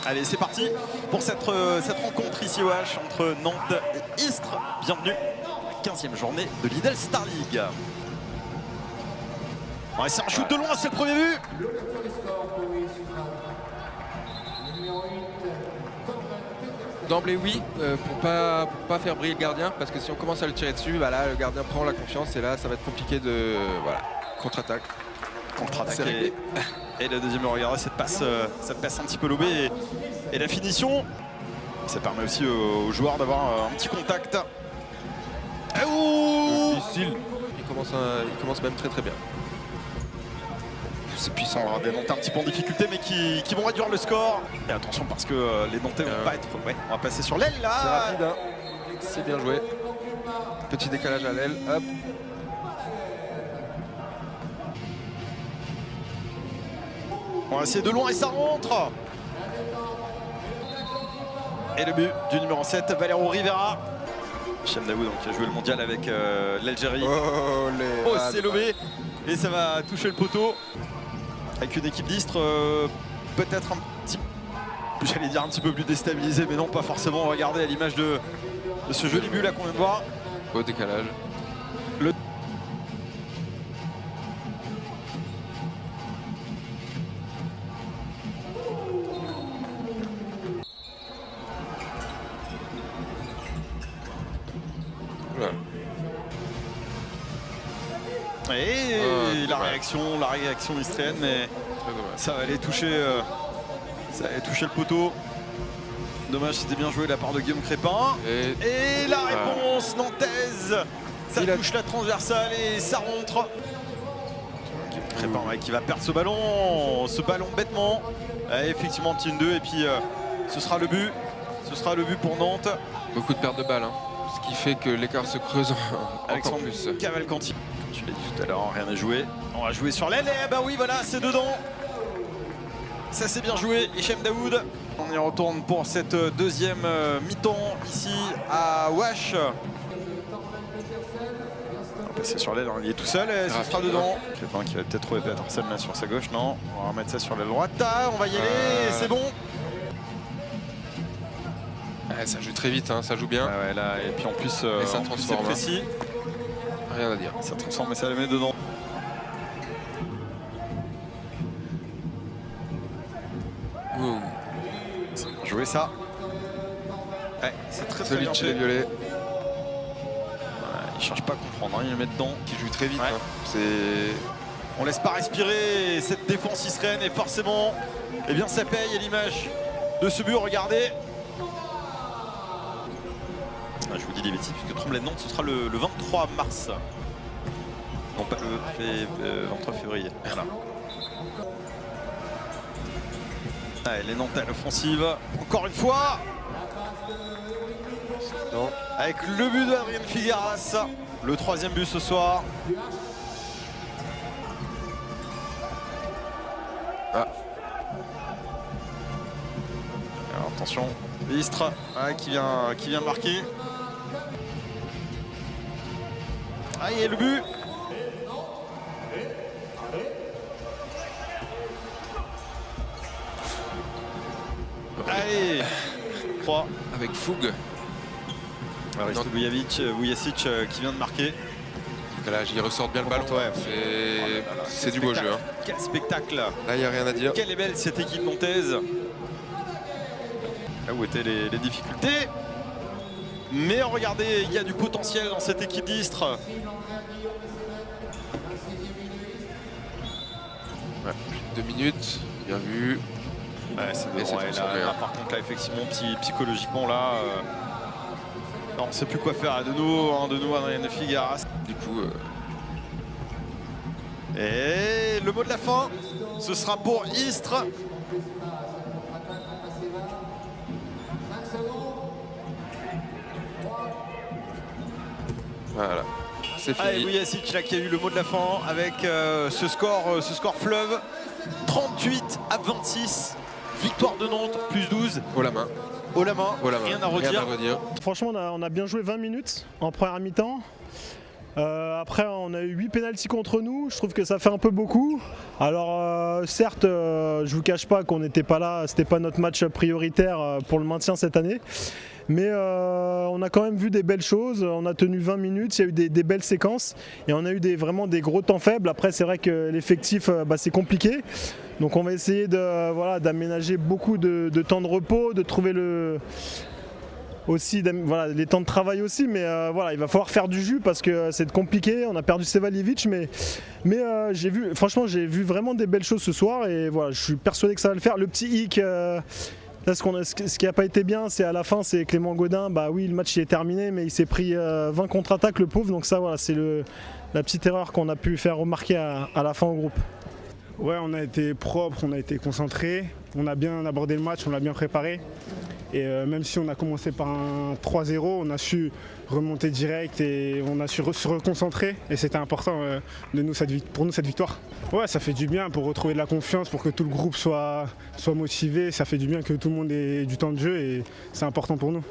Allez, c'est parti pour cette rencontre ici au H entre Nantes et Istres. Bienvenue à la 15e journée de Lidl Star League. Ouais, c'est un shoot de loin, c'est le premier but. D'emblée oui, pour pas faire briller le gardien, parce que si on commence à le tirer dessus, bah là le gardien prend la confiance et là ça va être compliqué de contre-attaque. Contre-attaque et le deuxième, regardez cette passe un petit peu lobée et la finition. Ça permet aussi aux joueurs d'avoir un petit contact. Difficile. Il commence même très bien. C'est puissant, hein, des Nantais un petit peu en difficulté mais qui vont réduire le score. Et attention parce que les Nantais vont pas être... Ouais, on va passer sur l'aile là. C'est rapide, hein. C'est bien joué. Petit décalage à l'aile, hop. On va essayer de loin et ça rentre. Et le but du numéro 7, Valero Rivera. Hichem Daoud qui a joué le mondial avec l'Algérie. C'est lobé et ça va toucher le poteau. Avec une équipe d'Istres peut-être un petit, j'allais dire un petit peu plus déstabilisée, mais non pas forcément. Regardez à l'image de ce joli but là qu'on vient de voir. Beau décalage. Et la réaction istrienne, mais ça va aller toucher le poteau. Dommage, c'était bien joué de la part de Guillaume Crépin. Et la réponse nantaise, ça touche la transversale et ça rentre. Guillaume Crépin qui va perdre ce ballon bêtement. Effectivement, petit 1-2 et puis ce sera le but. Ce sera le but pour Nantes. Beaucoup de pertes de balles, hein. Ce qui fait que l'écart se creuse encore plus. Cavalcanti. Tu l'as dit tout à l'heure, rien n'est joué. On va jouer sur l'aile et bah oui voilà, c'est dedans. Ça c'est bien joué, Hichem Daoud. On y retourne pour cette deuxième mi-temps ici à Wash. On va passer sur l'aile, il est tout seul et ce sera dedans. Crépin qui va peut-être trouver Petersen là sur sa gauche, non. On va remettre ça sur l'aile droite. On va y aller, c'est bon. Ça joue très vite, hein, ça joue bien. Ouais, là, et puis en plus, ça transforme, c'est précis. Rien à dire. Ça transforme mais ça le met dedans. C'est bien joué ça. Ouais, c'est très bien chez les violets. Il cherche pas à comprendre, hein, il le met dedans. Qui joue très vite. Hein. On laisse pas respirer cette défense israélienne et forcément, eh bien ça paye à l'image de ce but, regardez. Je vous dis des bêtises puisque Tremblay-Nantes ce sera le 23 mars. Non pas le 23 février. Voilà. Allez, les Nantais à l'offensive. Encore une fois. Non. Avec le but d'Adrien Figueras. Le troisième but ce soir. Alors, attention. Istres qui vient marquer. Et le but. Allez, 3 avec fougue. Vujacic qui vient de marquer. Là, il ressort bien le ballon. C'est du beau jeu. Hein. Quel spectacle. Là, il n'y a rien à dire. Quelle est belle cette équipe nantaise. Là où étaient les difficultés. Mais regardez, il y a du potentiel dans cette équipe d'Istres. Ouais, 2 minutes, bien vu. C'est bon, là, par contre, là, effectivement, psychologiquement, là, on ne sait plus quoi faire. De nouveau, Adrien Figueras. Du coup, et le mot de la fin, ce sera pour Istres. Voilà, c'est fini. Allez, Vujacic là qui a eu le mot de la fin avec ce score fleuve. 38-26. Victoire de Nantes, plus 12. Haut la main. Haut la main, rien à redire. Franchement, on a bien joué 20 minutes en première mi-temps. Après, on a eu 8 pénaltys contre nous, je trouve que ça fait un peu beaucoup. Alors certes, je vous cache pas qu'on n'était pas là, c'était pas notre match prioritaire pour le maintien cette année. Mais on a quand même vu des belles choses, on a tenu 20 minutes, il y a eu des belles séquences et on a eu vraiment des gros temps faibles. Après c'est vrai que l'effectif c'est compliqué, donc on va essayer d'aménager beaucoup de temps de repos, de trouver aussi les temps de travail aussi, mais il va falloir faire du jus parce que c'est compliqué. On a perdu Sevaljevic, mais j'ai vu vraiment des belles choses ce soir et voilà, je suis persuadé que ça va le faire. Le petit hic, là, ce qui n'a pas été bien, c'est à la fin, c'est Clément Gaudin. Bah oui, le match il est terminé, mais il s'est pris 20 contre-attaques, le pauvre. Donc ça, voilà, c'est la petite erreur qu'on a pu faire remarquer à la fin au groupe. Ouais, on a été propre, on a été concentré, on a bien abordé le match, on l'a bien préparé. Et même si on a commencé par un 3-0, on a su remonter direct et on a su se reconcentrer. Et c'était important pour nous cette victoire. Ouais, ça fait du bien pour retrouver de la confiance, pour que tout le groupe soit motivé. Ça fait du bien que tout le monde ait du temps de jeu et c'est important pour nous.